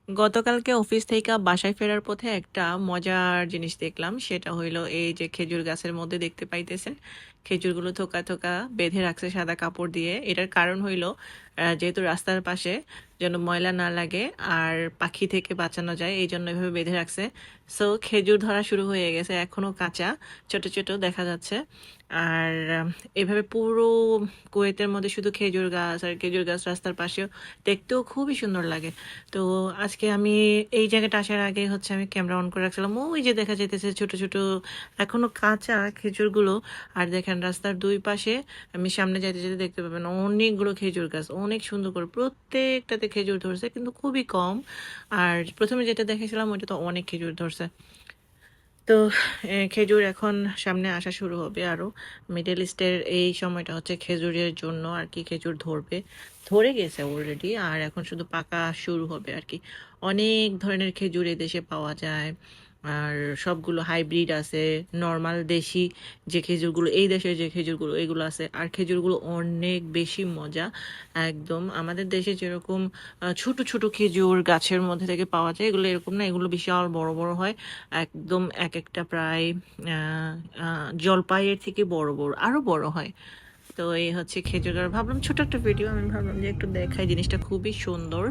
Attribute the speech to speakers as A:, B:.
A: গতকালকে অফিস থেকে বাসায় ফেরার পথে একটা মজার জিনিস দেখলাম। সেটা হইলো এই যে খেজুর গাছের মধ্যে দেখতে পাইতেছেন, খেজুরগুলো থোকা থোকা বেঁধে রাখছে সাদা কাপড় দিয়ে। এটার কারণ হইলো যেহেতু রাস্তার পাশে যেন ময়লা না লাগে আর পাখি থেকে বাঁচানো যায়, এই জন্য এভাবে বেঁধে রাখছে। সো খেজুর ধরা শুরু হয়ে গেছে, এখনো কাঁচা, ছোট ছোট দেখা যাচ্ছে। আর এভাবে পুরো কুয়েতের মধ্যে শুধু খেজুর গাছ আর খেজুর গাছ, রাস্তার পাশেও দেখতেও খুবই সুন্দর লাগে। তো আজকে আমি এই জায়গাটা আসার আগে হচ্ছে আমি ক্যামেরা অন করে রাখছিলাম, ওই যে দেখা যাইতেছে ছোট ছোট এখনো কাঁচা খেজুরগুলো। আর দেখেন রাস্তার দুই পাশে আমি সামনে যাইতে যেতে দেখতে পাবেন অনেকগুলো খেজুর গাছ, অনেক সুন্দর করে প্রত্যেকটাতে খেজুর ধরছে, কিন্তু খুবই কম। আর প্রথমে যেটা দেখেছিলাম ওইটা তো অনেক খেজুর ধরছে। তো খেজুর এখন সামনে আসা শুরু হবে আরো। মিডল ইস্টের এই সময়টা হচ্ছে খেজুরের জন্য আর কি, খেজুর ধরবে, ধরে গেছে অলরেডি, আর এখন শুধু পাকা শুরু হবে আর কি। অনেক ধরনের খেজুর দেশে পাওয়া যায়, আর সবগুলো হাইব্রিড আছে, নর্মাল দেশি যে খেজুরগুলো, এই দেশের যে খেজুরগুলো এগুলো আছে। আর খেজুরগুলো অনেক বেশি মজা, একদম আমাদের দেশে যেরকম ছোট ছোট খেজুর গাছের মধ্যে থেকে পাওয়া যায়, এগুলো এরকম না, এগুলো বিশাল বড় বড় হয়। একদম এক একটা প্রায় জলপাইয়ের থেকে বড় বড়, আরো বড় হয়। তো এই হচ্ছে খেজুর। আর ভাবলাম ছোট একটা ভিডিও, আমি ভাবলাম যে একটু দেখাই, জিনিসটা খুবই সুন্দর।